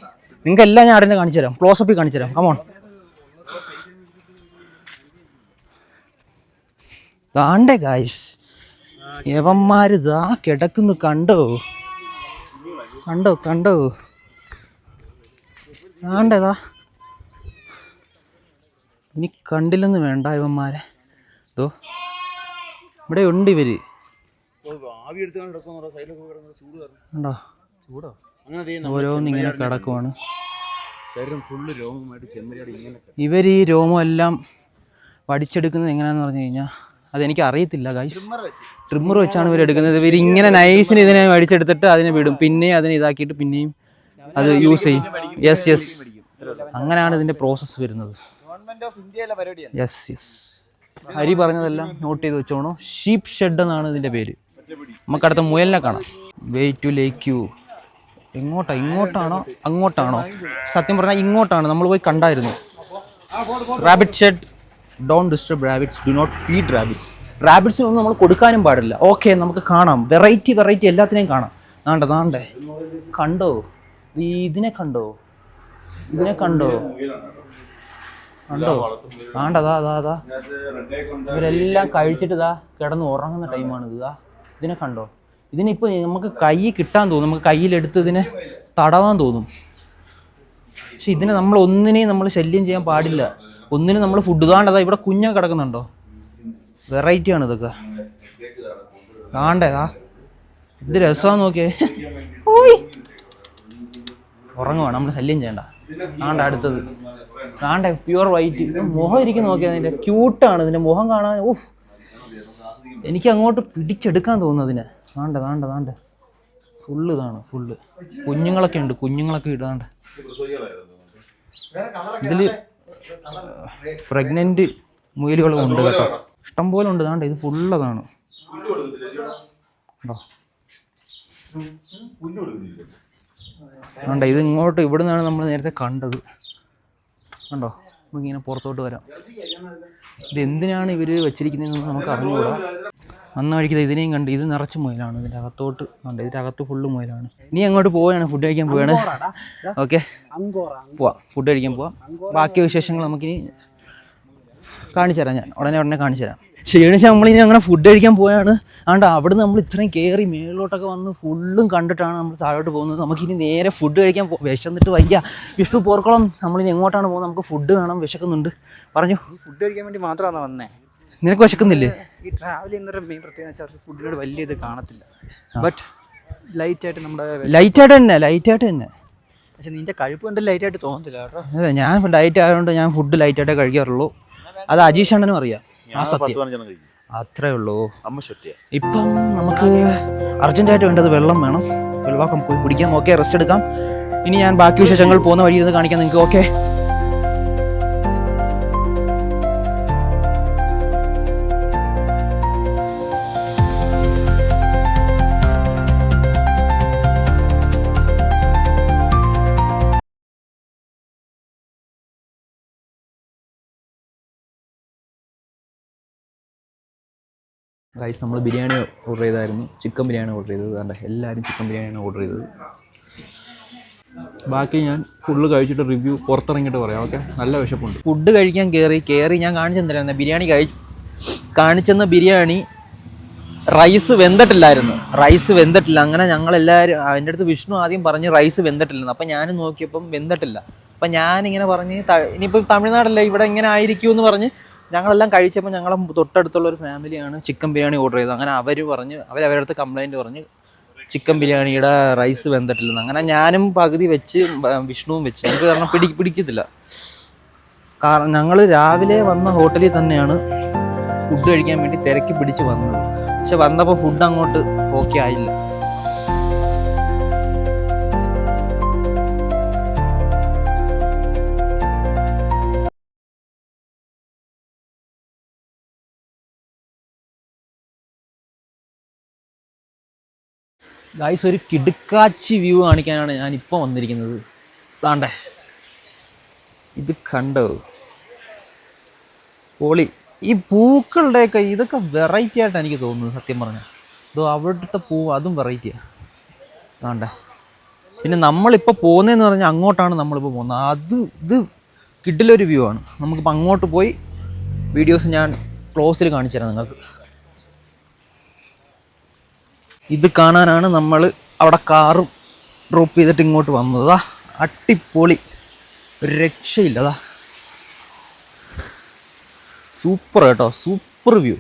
നിങ്ങൾക്ക് എല്ലാം ഞാൻ ആടിനെ കാണിച്ചു തരാം, ക്ലോസപ്പിൽ കാണിച്ചു തരാം. കമോൺ. താണ്ടേ ഗായ്സ്, യവന്മാര് ദാ കിടക്കുന്നു. കണ്ടോ താണ്ടേതാ. ഇനി കണ്ടില്ലെന്ന് വേണ്ട ഇവന്മാരെ. ഇതോ ഇവിടെ ഉണ്ട് ഇവര്. ഉണ്ടോ ഓരോന്നിങ്ങനെ കിടക്കുവാണ്. ഇവർ ഈ രോമം എല്ലാം വടിച്ചെടുക്കുന്നത് എങ്ങനെയാണെന്ന് പറഞ്ഞു കഴിഞ്ഞാൽ അതെനിക്ക് അറിയത്തില്ല ഗൈസ്. ട്രിമ്മർ വെച്ചാണ് ഇവർ എടുക്കുന്നത്. ഇവർ ഇങ്ങനെ നൈസിന് ഇതിനെ വടിച്ചെടുത്തിട്ട് അതിനെ വിടും, പിന്നെയും അതിനെ ഇതാക്കിയിട്ട് പിന്നെയും അത് യൂസ് ചെയ്യും. യെസ്, അങ്ങനെയാണ് ഇതിൻ്റെ പ്രോസസ്സ് വരുന്നത്. യെസ്, ഹരി പറഞ്ഞതെല്ലാം നോട്ട് ചെയ്ത് വെച്ചോണോ. ഷീപ്പ് ഷെഡ് എന്നാണ് ഇതിൻ്റെ പേര്. നമുക്കടുത്ത മുയലിനെ കാണാം. Way to lake you. ഇങ്ങോട്ടാണോ അങ്ങോട്ടാണോ? സത്യം പറഞ്ഞാൽ ഇങ്ങോട്ടാണ് നമ്മൾ പോയി കണ്ടായിരുന്നു. Rabbit shed, don't disturb rabbits, do not feed rabbits. റാബിറ്റ്സിനൊന്നും നമ്മൾ കൊടുക്കാനും പാടില്ല. ഓക്കെ, നമുക്ക് കാണാം, വെറൈറ്റി എല്ലാത്തിനെയും കാണാം. നാണ്ടേ കണ്ടോ? ഇതിനെ കണ്ടോ? കണ്ടോ? അതാ ഇവരെല്ലാം കഴിച്ചിട്ട് ഇതാ കിടന്ന് ഉറങ്ങുന്ന ടൈമാണ് ഇതാ. ഇതിനെ കണ്ടോ? ഇതിനിപ്പോൾ നമുക്ക് കൈ കിട്ടാൻ തോന്നും, നമുക്ക് കയ്യിലെടുത്ത് ഇതിനെ തടവാൻ തോന്നും. പക്ഷെ ഇതിനെ നമ്മൾ ഒന്നിനെയും നമ്മൾ ശല്യം ചെയ്യാൻ പാടില്ല. ഒന്നിനും നമ്മൾ ഫുഡ് താണ്ടതാ. ഇവിടെ കുഞ്ഞ കിടക്കുന്നുണ്ടോ? വെറൈറ്റിയാണ് ഇതൊക്കെ. താണ്ടേ ഇത് രസമാണെന്ന് നോക്കിയേ. ഉറങ്ങുവാണ്, നമ്മൾ ശല്യം ചെയ്യണ്ട. അടുത്തത് താണ്ടേ പ്യുവർ വൈറ്റ്. മുഖം ഇരിക്കുന്ന നോക്കിയാൽ അതിൻ്റെ ക്യൂട്ടാണ്. ഇതിൻ്റെ മുഖം കാണാൻ എനിക്ക് അങ്ങോട്ട് പിടിച്ചെടുക്കാൻ തോന്നുന്നു അതിനെ. താണ്ടെ ഫുള്ള് കുഞ്ഞുങ്ങളൊക്കെ ഉണ്ട്, ഇടാണ്ട്. ഇതിൽ പ്രഗ്നന്റ് മുയലുകളും ഉണ്ട് കേട്ടോ, ഇഷ്ടം പോലെ ഉണ്ട്. ഇത് ഫുള്ളതാണ്. ഇത് ഇങ്ങോട്ട് ഇവിടെ നിന്നാണ് നമ്മൾ നേരത്തെ കണ്ടത്. കണ്ടോ? നമുക്കിങ്ങനെ പുറത്തോട്ട് വരാം. ഇത് എന്തിനാണ് ഇവർ വെച്ചിരിക്കുന്നതെന്ന് നമുക്ക് അറിഞ്ഞുകൂടാ. അന്ന് കഴിക്കുന്നത് ഇതിനെയും കണ്ട്. ഇത് നിറച്ച് മുയലാണ്. ഇതിൻ്റെ അകത്തോട്ട് ഉണ്ട്, ഇതിൻ്റെ അകത്ത് ഫുള്ള് മുയലാണ്. നീ അങ്ങോട്ട് പോവുകയാണ്, ഫുഡ് കഴിക്കാൻ പോവുകയാണ്. ഓക്കെ, പോവാം, ഫുഡ് കഴിക്കാൻ പോവാം. ബാക്കി വിശേഷങ്ങൾ നമുക്കിനി കാണിച്ചു തരാം. ഞാൻ ഉടനെ കാണിച്ചു തരാം. ക്ഷീണിച്ച് നമ്മളിനി അങ്ങനെ ഫുഡ് കഴിക്കാൻ പോയാണ്. അവിടുന്ന് നമ്മൾ ഇത്രയും കയറി മേളിലോട്ടൊക്കെ വന്ന് ഫുള്ളും കണ്ടിട്ടാണ് നമ്മൾ താഴോട്ട് പോകുന്നത്. നമുക്കിനി നേരെ ഫുഡ് കഴിക്കാൻ വിശന്നിട്ട് വയ്യ. വിഷ്ണു പോർക്കുളം, നമ്മളിനി എങ്ങോട്ടാണ് പോകുന്നത്? നമുക്ക് ഫുഡ് വേണം, വിശക്കുന്നുണ്ട്. പറഞ്ഞു. ഫുഡ് കഴിക്കാൻ വേണ്ടി മാത്രമാണ് വന്നേ. നിനക്ക് വിശക്കുന്നില്ലേ? ഈ ട്രാവൽ ചെയ്യുന്നവരുടെ മെയിൻ പ്രത്യേകത വെച്ചാൽ ഫുഡിനോട് വലിയ ഇത് കാണത്തില്ല. ബട്ട് ലൈറ്റായിട്ട് തന്നെ. പക്ഷെ നിന്റെ കഴിപ്പ് കണ്ട് ലൈറ്റായിട്ട് തോന്നത്തില്ല കേട്ടോ. അതെ, ഞാൻ ഡയറ്റ് ആയതുകൊണ്ട് ഞാൻ ഫുഡ് ലൈറ്റായിട്ടേ കഴിക്കാറുള്ളൂ. അത് അജീഷ് അണ്ണനും അറിയാം. ആ സത്യം, അത്രേ ഉള്ളൂ. ഇപ്പം നമുക്ക് അർജന്റായിട്ട് വേണ്ടത് വെള്ളം വേണം. വെള്ളമൊക്കെ പോയി കുടിക്കാം. ഓക്കെ, റെസ്റ്റ് എടുക്കാം. ഇനി ഞാൻ ബാക്കി വിശേഷങ്ങൾ പോകുന്ന വഴി ഇരുന്ന് കാണിക്കാം നിങ്ങൾക്ക്. ഓക്കെ, ഗൈസ്, നമ്മൾ ബിരിയാണി ഓർഡർ ചെയ്തായിരുന്നു. ചിക്കൻ ബിരിയാണി ഓർഡർ ചെയ്തത്. കണ്ടേ, എല്ലാവരും ചിക്കൻ ബിരിയാണിയാണ് ഓർഡർ ചെയ്തത്. ബാക്കി ഞാൻ ഫുള്ള് കഴിച്ചിട്ട് റിവ്യൂ പുറത്തിറങ്ങിയിട്ട് പറയാം. ഓക്കെ, നല്ല വിശപ്പുണ്ട്. ഫുഡ് കഴിക്കാൻ കയറി ഞാൻ കാണിച്ചെന്നില്ലായിരുന്നു ബിരിയാണി കാണിച്ചെന്ന ബിരിയാണി റൈസ് വെന്തിട്ടില്ല. അങ്ങനെ ഞങ്ങളെല്ലാവരും അതിൻ്റെ അടുത്ത് വിഷ്ണു ആദ്യം പറഞ്ഞ് റൈസ് വെന്തിട്ടില്ലെന്ന്. അപ്പം ഞാൻ നോക്കിയപ്പം വെന്തിട്ടില്ല. അപ്പം ഞാനിങ്ങനെ പറഞ്ഞ് ഇനിയിപ്പോൾ തമിഴ്നാടല്ലേ, ഇവിടെ ഇങ്ങനെ ആയിരിക്കും എന്ന് പറഞ്ഞ് ഞങ്ങളെല്ലാം കഴിച്ചപ്പോൾ ഞങ്ങളെ തൊട്ടടുത്തുള്ള ഒരു ഫാമിലിയാണ് ചിക്കൻ ബിരിയാണി ഓർഡർ ചെയ്തത്. അങ്ങനെ അവരുടെ അടുത്ത് കംപ്ലൈൻറ്റ് പറഞ്ഞ് ചിക്കൻ ബിരിയാണിയുടെ റൈസ് വെന്തിട്ടില്ലെന്ന്. അങ്ങനെ ഞാനും പകുതി വെച്ച് വിഷ്ണുവും വെച്ച്. എനിക്ക് കാരണം പിടിക്കത്തില്ല. കാരണം ഞങ്ങൾ രാവിലെ വന്ന ഹോട്ടലിൽ തന്നെയാണ് ഫുഡ് കഴിക്കാൻ വേണ്ടി തിരക്കി പിടിച്ച് വന്നത്. പക്ഷെ വന്നപ്പോൾ ഫുഡ് അങ്ങോട്ട് ഓക്കെ ആയില്ല. ഗൈസ്, ഒരു കിടുക്കാച്ചി വ്യൂ കാണിക്കാനാണ് ഞാൻ ഇപ്പോൾ വന്നിരിക്കുന്നത്. താണ്ടേ, ഇത് കണ്ടോ? പൊളി. ഈ പൂക്കളുടെയൊക്കെ ഇതൊക്കെ വെറൈറ്റി ആയിട്ടാണ് എനിക്ക് തോന്നുന്നത് സത്യം പറഞ്ഞാൽ. അവിടുത്തെ പൂവ് അതും വെറൈറ്റിയാണ്. താണ്ടേ. പിന്നെ നമ്മളിപ്പോൾ പോകുന്നതെന്ന് പറഞ്ഞാൽ അങ്ങോട്ടാണ് നമ്മളിപ്പോൾ പോകുന്നത്. ഇത് കിഡിലൊരു വ്യൂ ആണ്. നമുക്കിപ്പോൾ അങ്ങോട്ട് പോയി വീഡിയോസ് ഞാൻ ക്ലോസിൽ കാണിച്ചു തരാം നിങ്ങൾക്ക്. ഇത് കാണാനാണ് നമ്മൾ അവിടെ കാറും ഡ്രോപ്പ് ചെയ്തിട്ട് ഇങ്ങോട്ട് വന്നത്. അടിപൊളി, ഒരു രക്ഷയില്ല. സൂപ്പർ കേട്ടോ, സൂപ്പർ വ്യൂ.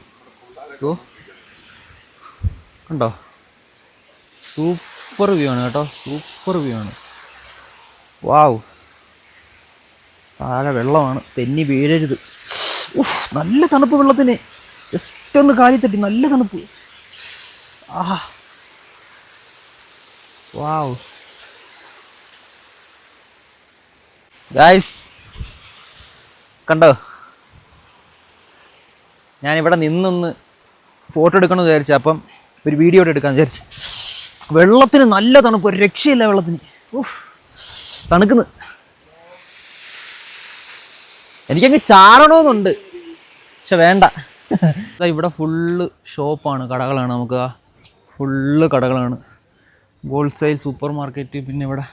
കണ്ടോ? സൂപ്പർ വ്യൂ ആണ് കേട്ടോ, സൂപ്പർ വ്യൂ ആണ്. വാവ്, താഴെ വെള്ളമാണ്, തെന്നി വീഴരുത്. നല്ല തണുപ്പ് വെള്ളത്തിന്. ജസ്റ്റ് ഒന്ന് കാലി തട്ടി, നല്ല തണുപ്പ്. ആഹാ, വാവ്. ഗായ്സ്, കണ്ടോ? ഞാനിവിടെ നിന്നൊന്ന് ഫോട്ടോ എടുക്കണമെന്ന് വിചാരിച്ചു. അപ്പം ഒരു വീഡിയോ എടുക്കാമെന്ന് വിചാരിച്ചു. വെള്ളത്തിന് നല്ല തണുപ്പ്, ഒരു രക്ഷയില്ല വെള്ളത്തിന്. തണുക്കുന്നു. എനിക്കങ്ങ് ചാടണമെന്നുണ്ട്, പക്ഷെ വേണ്ട. ഇവിടെ ഫുള്ള് ഷോപ്പാണ്, കടകളാണ്. നമുക്ക് ഫുള്ള് കടകളാണ്. ഹോൾസെയിൽ സൂപ്പർ മാർക്കറ്റ്, പിന്നെ ഇവിടെ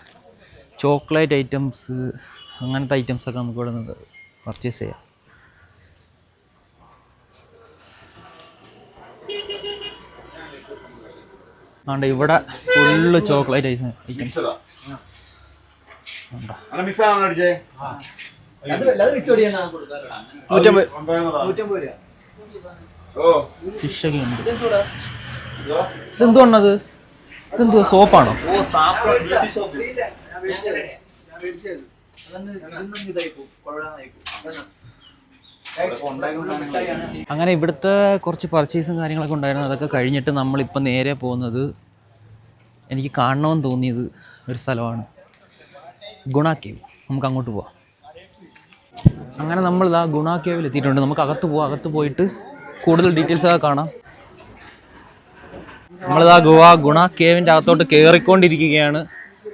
ചോക്ലേറ്റ് ഐറ്റംസ്, അങ്ങനത്തെ ഐറ്റംസൊക്കെ നമുക്ക് ഇവിടെ നിന്ന് പർച്ചേസ് ചെയ്യാം. ആണ്ട് ഇവിടെ ഫുള്ള് ചോക്ലേറ്റ് ഐറ്റംസ്. ഫിഷൊക്കെ ഉണ്ട്. ഇതെന്തുവാണത്? ഇതെന്തുവാ, സോപ്പാണോ? അങ്ങനെ ഇവിടുത്തെ കുറച്ച് പർച്ചേസും കാര്യങ്ങളൊക്കെ ഉണ്ടായിരുന്നു. അതൊക്കെ കഴിഞ്ഞിട്ട് നമ്മളിപ്പോൾ നേരെ പോകുന്നത്, എനിക്ക് കാണണമെന്ന് തോന്നിയത് ഒരു സ്ഥലമാണ്, ഗുണ കേവ്. നമുക്ക് അങ്ങോട്ട് പോവാം. അങ്ങനെ നമ്മളിതാ ഗുണ കേവിൽ എത്തിയിട്ടുണ്ട്. നമുക്ക് അകത്ത് പോവാം. അകത്ത് പോയിട്ട് കൂടുതൽ ഡീറ്റെയിൽസൊക്കെ കാണാം. നമ്മളിതാ ഗുണ കേവിൻ്റെ അകത്തോട്ട് കയറിക്കൊണ്ടിരിക്കുകയാണ്.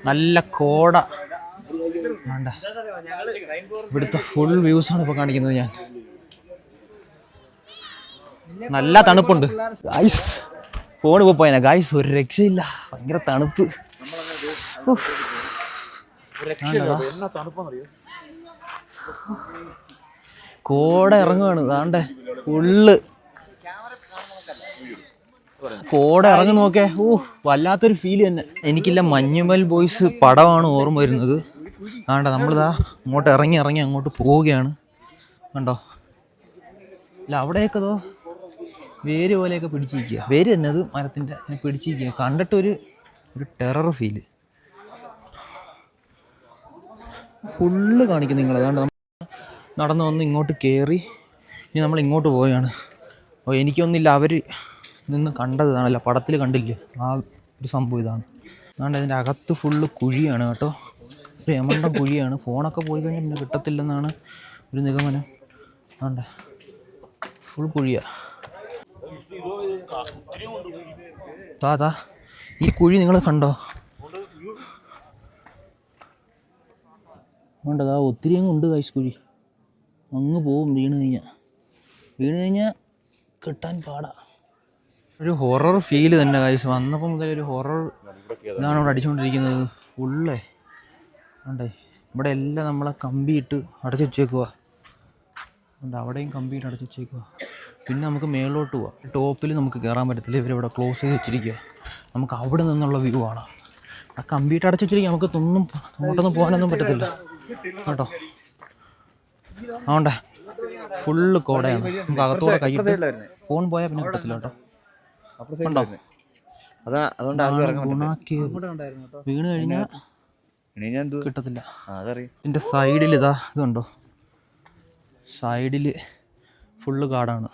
നല്ല കോട. വേണ്ട, ഇവിടുത്തെ ഫുൾ വ്യൂസാണ് ഇപ്പോൾ കാണിക്കുന്നത് ഞാൻ. നല്ല തണുപ്പുണ്ട് ഗായ്സ്. ഫോൺ ഇപ്പോൾ പോയനാ ഗായ്സ്, ഒരു രക്ഷയില്ല. ഭയങ്കര തണുപ്പ്. കോട ഇറങ്ങുകയാണ്. താണ്ടെ ഫുള്ള് കോട ഇറങ്ങി നോക്കേ. വല്ലാത്തൊരു ഫീൽ തന്നെ. എനിക്കില്ല മഞ്ഞുമൽ ബോയ്സ് പടമാണ് ഓർമ്മ വരുന്നത്. ആണ്ട നമ്മളിതാ അങ്ങോട്ട് ഇറങ്ങി അങ്ങോട്ട് പോവുകയാണ്. കണ്ടോ, ഇല്ല അവിടെയൊക്കെ വേര് പോലെയൊക്കെ പിടിച്ചിരിക്കുക. വേര് തന്നെ, അത് മരത്തിൻ്റെ പിടിച്ചിരിക്കുക. കണ്ടിട്ടൊരു ടെറർ ഫീല് ഫുള്ള് കാണിക്കും നിങ്ങൾ. അതുകൊണ്ട് നമ്മൾ നടന്നു വന്ന് ഇങ്ങോട്ട് കയറി, ഇനി നമ്മൾ ഇങ്ങോട്ട് പോവുകയാണ്. അപ്പോൾ എനിക്കൊന്നില്ല, അവർ നിന്ന് കണ്ടത് ഇതാണല്ലോ, പടത്തിൽ കണ്ടില്ലേ ആ ഒരു സംഭവം ഇതാണ്. അതുകൊണ്ട് അതിൻ്റെ അകത്ത് ഫുള്ള് കുഴിയാണ് കേട്ടോ, ഒരു എമണ്ടം കുഴിയാണ്. ഫോണൊക്കെ പോയി കഴിഞ്ഞാൽ പിന്നെ കിട്ടത്തില്ലെന്നാണ് ഒരു നിഗമനം. അതുകൊണ്ട് ഫുൾ കുഴിയാണ്. താ ഈ കുഴി നിങ്ങൾ കണ്ടോ? വേണ്ടതാ ഒത്തിരി അങ്ങ് ഉണ്ട് ഗൈസ് കുഴി. അങ്ങ് പോവും വീണ് കഴിഞ്ഞാൽ കിട്ടാൻ പാടാ. ഒരു ഹൊറർ ഫീല് തന്നെ ഗൈസ്. വന്നപ്പോൾ മുതൽ ഒരു ഹൊറർ ഇതാണ് ഇവിടെ അടിച്ചുകൊണ്ടിരിക്കുന്നത് ഫുള്ളേ. വേണ്ടേ, ഇവിടെ എല്ലാം നമ്മളെ കമ്പിയിട്ട് അടച്ചു വെച്ചേക്കുക. അവിടെയും കമ്പിയിട്ട് അടച്ചു വെച്ചേക്കുക. പിന്നെ നമുക്ക് മേളിലോട്ട് പോവാം. ടോപ്പിൽ നമുക്ക് കയറാൻ പറ്റത്തില്ല, ഇവരിവിടെ ക്ലോസ് ചെയ്ത് വെച്ചിരിക്കുക. നമുക്ക് അവിടെ നിന്നുള്ള വ്യൂ ആണ്. ആ കമ്പിയിട്ട് അടച്ചു വെച്ചിരിക്കുക, നമുക്ക് അങ്ങോട്ടൊന്നും പോകാനൊന്നും പറ്റത്തില്ല കേട്ടോ. ആവണ്ടേ, ഫുള്ള് കോടയാണ്. നമുക്ക് അകത്തോടെ കൈയിട്ട് ഫോൺ പോയാൽ പിന്നെ കിട്ടത്തില്ല കേട്ടോ. കണ്ടോ, വീണ് കഴിഞ്ഞാൽ കിട്ടത്തില്ല. ഇതിൻ്റെ സൈഡിൽ ഇതുണ്ടോ, സൈഡിൽ ഫുള്ള് കാടാണ്.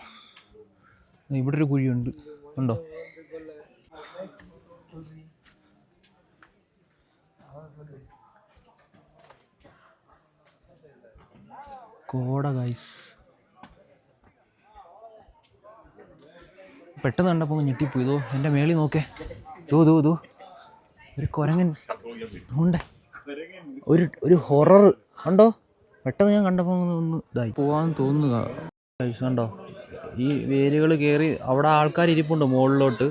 ഇവിടെ ഒരു കുഴിയുണ്ട്, ഉണ്ടോ? കോട ഗൈസ്. പെട്ടെന്ന് കണ്ടപ്പോൾ ഞെട്ടിപ്പോയി. ഇതോ എൻ്റെ മേളിൽ നോക്കേ, ഇതോ ഒരു കുരങ്ങൻ ഉണ്ട്, ഒരു ഹൊറർ ഉണ്ടോ. പെട്ടെന്ന് ഞാൻ കണ്ടപ്പോൾ ഒന്ന് ഇതായി പോവാൻ തോന്നുക ഗൈസ്. കണ്ടോ, ഈ വേരുകൾ കയറി അവിടെ ആൾക്കാർ ഇരിപ്പുണ്ട് മുകളിലോട്ട്.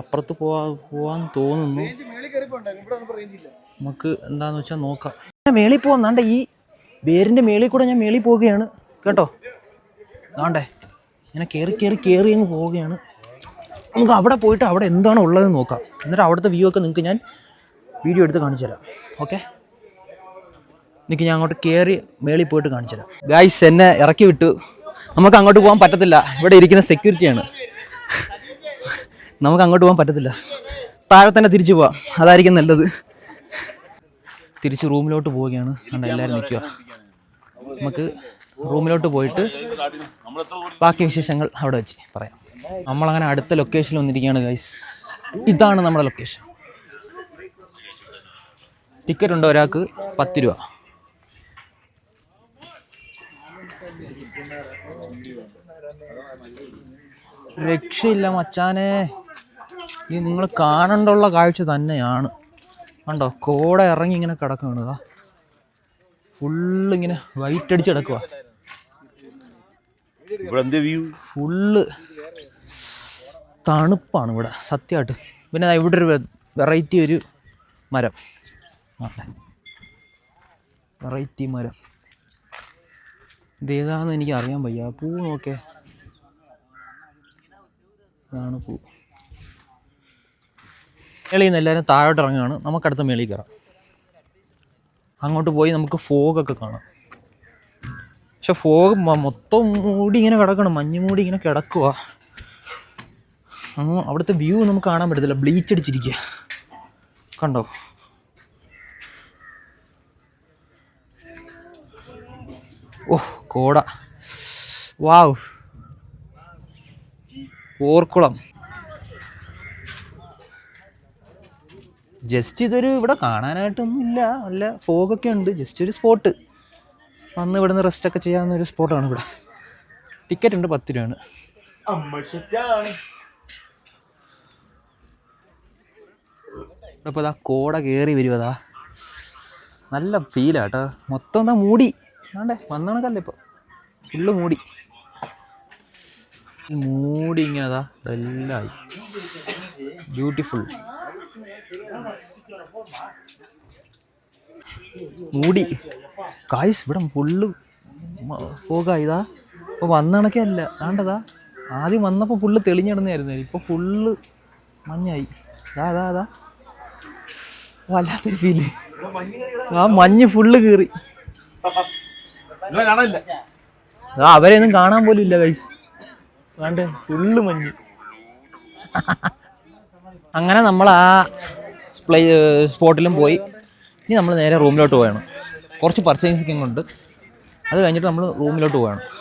അപ്പുറത്ത് പോവാൻ തോന്നുന്നു. നമുക്ക് എന്താണെന്ന് വെച്ചാൽ നോക്കാം. മേളിൽ പോവാം. നാണ്ടെ ഈ വേരിൻ്റെ മേളിൽ കൂടെ ഞാൻ മേളിൽ പോവുകയാണ് കേട്ടോ. നാണ്ടെ ഇങ്ങനെ കയറി അങ്ങ് പോവുകയാണ്. നമുക്ക് അവിടെ പോയിട്ട് അവിടെ എന്താണ് ഉള്ളതെന്ന് നോക്കാം. എന്നിട്ട് അവിടുത്തെ വ്യൂ ഒക്കെ നിങ്ങൾക്ക് ഞാൻ വീഡിയോ എടുത്ത് കാണിച്ചു തരാം. ഓക്കെ, എനിക്ക് ഞാൻ അങ്ങോട്ട് കയറി മേളിൽ പോയിട്ട് കാണിച്ചു തരാം. ഗൈസ് എന്നെ ഇറക്കി വിട്ടു. നമുക്ക് അങ്ങോട്ട് പോകാൻ പറ്റത്തില്ല, ഇവിടെ ഇരിക്കുന്ന സെക്യൂരിറ്റിയാണ്. നമുക്ക് അങ്ങോട്ട് പോകാൻ പറ്റത്തില്ല, താഴെ തന്നെ തിരിച്ചു പോവാം, അതായിരിക്കും നല്ലത്. തിരിച്ച് റൂമിലോട്ട് പോവുകയാണ്. കണ്ട എല്ലാവരും നിൽക്കുക. നമുക്ക് റൂമിലോട്ട് പോയിട്ട് ബാക്കി വിശേഷങ്ങൾ അവിടെ വെച്ച് പറയാം. നമ്മളങ്ങനെ അടുത്ത ലൊക്കേഷനിൽ വന്നിരിക്കുകയാണ് ഗൈസ്. ഇതാണ് നമ്മുടെ ലൊക്കേഷൻ. ടിക്കറ്റ് ഉണ്ട് ഒരാൾക്ക് 10 രൂപ. രക്ഷയില്ല മച്ചാനെ, ഇത് നിങ്ങൾ കാണേണ്ടുള്ള കാഴ്ച തന്നെയാണ്. കണ്ടോ, കോട ഇറങ്ങി ഇങ്ങനെ കിടക്കുകയാണ്. ഫുള്ളിങ്ങനെ വൈറ്റ് അടിച്ച് കിടക്കുക. ഫുള്ള് തണുപ്പാണ് ഇവിടെ സത്യമായിട്ട്. പിന്നെ ഇവിടെ ഒരു വെറൈറ്റി ഒരു മരം, വെറൈറ്റി മരം. ഇതേതാണെന്ന് എനിക്ക് അറിയാൻ വയ്യ. പൂ നോക്കേ, ഇതാണ് പൂ. മേളിൽ നിന്ന് എല്ലാവരും താഴോട്ട് ഇറങ്ങുകയാണ്. നമുക്കടുത്ത മേളിൽ കയറാം. അങ്ങോട്ട് പോയി നമുക്ക് ഫോഗൊക്കെ കാണാം. പക്ഷെ ഫോഗ് മൊത്തം മൂടി ഇങ്ങനെ കിടക്കണം, മഞ്ഞ് മൂടി ഇങ്ങനെ കിടക്കുക. അവിടുത്തെ വ്യൂ നമുക്ക് കാണാൻ പറ്റത്തില്ല, ബ്ലീച്ച് അടിച്ചിരിക്കുക. കണ്ടോ, ഓ കോട, വാവ്, പോർക്കുളം. ജസ്റ്റ് ഇതൊരു ഇവിടെ കാണാനായിട്ടൊന്നും ഇല്ല, നല്ല ഫോഗൊക്കെ ഉണ്ട്. ജസ്റ്റ് ഒരു സ്പോട്ട്, വന്ന് ഇവിടുന്ന് റെസ്റ്റൊക്കെ ചെയ്യാവുന്ന ഒരു സ്പോട്ടാണ് ഇവിടെ. ടിക്കറ്റ് ഉണ്ട് 10 രൂപയാണ്. ഇപ്പോൾ ഇതാ കോട കയറി വരുവതാ, നല്ല ഫീലാട്ടോ. മൊത്തം എന്താ മൂടി, വേണ്ടേ വന്നണക്കല്ല, ഇപ്പോൾ ഫുള്ള് മൂടി ഇങ്ങനെ അതാ ഡല്ലായി. ബ്യൂട്ടിഫുൾ മൂടി കായ്സ്. ഇവിടെ ഫുള്ള് പോകായിതാ. ഇപ്പോൾ വന്നണക്കേ അല്ല, വേണ്ടതാ. ആദ്യം വന്നപ്പോൾ ഫുള്ള് തെളിഞ്ഞിടുന്നായിരുന്നു, ഇപ്പോൾ ഫുള്ള് മഞ്ഞായി. അതാ വല്ലാത്തൊരു ഫീല്. ആ മഞ്ഞ് ഫുള്ള് കീറി. അവരെയൊന്നും കാണാൻ പോലും ഇല്ല ഗൈസ്, വേണ്ടേ ഫുള്ള് മഞ്ഞ്. അങ്ങനെ നമ്മൾ ആ സ്പോട്ടിലും പോയി. ഇനി നമ്മൾ നേരെ റൂമിലോട്ട് പോവുകയാണ്. കുറച്ച് പർച്ചേസിങ് കൊണ്ട് അത് കഴിഞ്ഞിട്ട് നമ്മൾ റൂമിലോട്ട് പോവുകയാണ്.